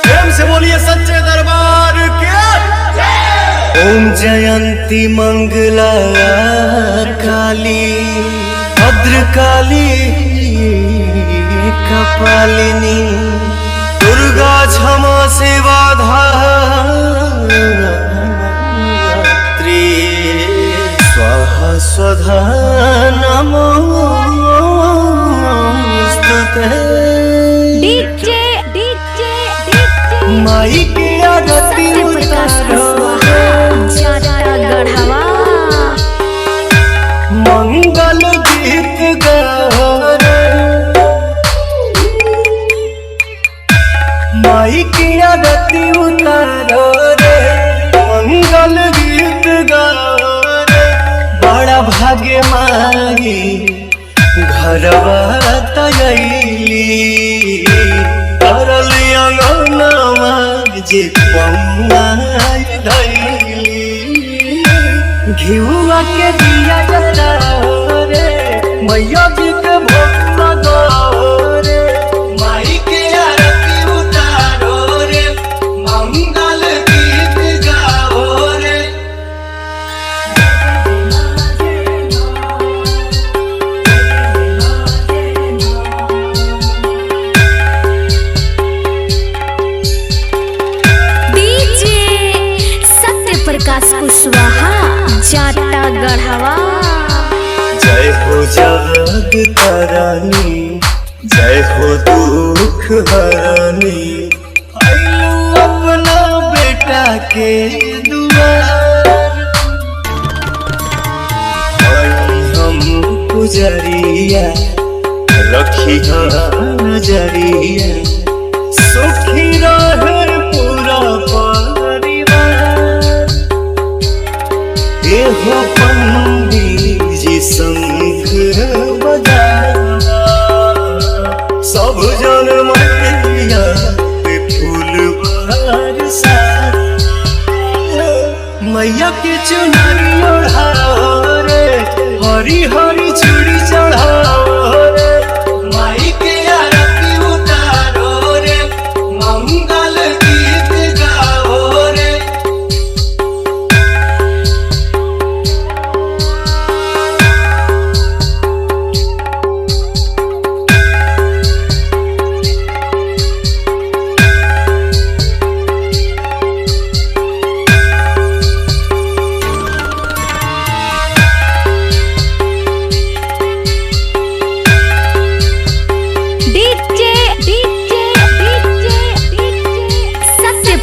प्रेम से बोलिए सच्चे दरबार के। ओम जयंती मंगला काली भद्रकाली कपालिनी दुर्गा क्षमा सेवा धात्री स्वाहा स्वधा नमोस्तुते। माई की आरती उतारो गढ़वा मंगल गीत गाओ रे। माई की आरती उतारो रे मंगल गीत गाओ रे। बड़ा भाग्य माई घरवा तयली करली अंगनवा जे पौआई धैली। घिउआ के दिया जलाओ रे मैया जी के भोग लगाओ रे। माई के आरती उतारो रे मंगल गीत गाओ रे। प्रकाश कुशवाहा जाटा गढ़वा। जय हो जग तारानी जय हो दुख हरानी। आइलू अपना बेटा के दुआर हम पुजरिया रखी नजरिया सुखी रहे पूरा हो पंडित जी शंख बजाना सब जन मैया पे फूल बरसा। मैया के चुनरी ओढ़ाओ रे हरी हरी चूड़ी चढ़ाओ रे। माई के आरती उतारो रे मंगल गीत गाओ रे।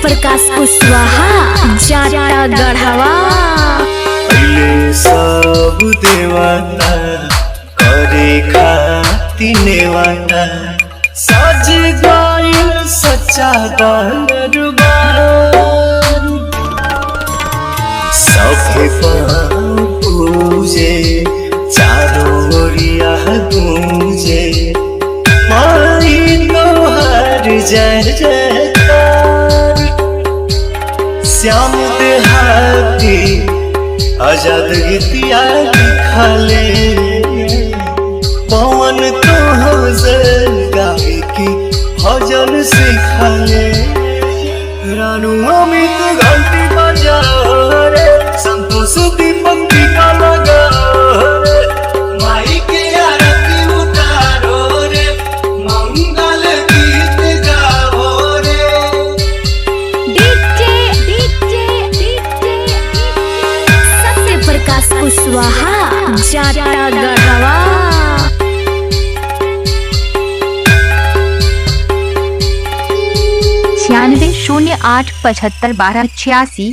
प्रकाश कुशवाहा जाटा गढ़वा। पहले सब देवाता करे खाती नेवाता सज गइल सच्चा दरबार। सभे पूजे चारों ओरिया गूंजे माई तोहर जय जयकार। श्याम देहाती आजाद गीतिया लिखले पवन तो गावे की भजन सिखले। रानू अमित घंटी बजाओ रे संतोष दीपक टीका लगाओ रे। माई के आरती उतारो रे मंगल गीत गाओ रे। प्रकाश कुशवाहा जाटा गढ़वा। 9608751286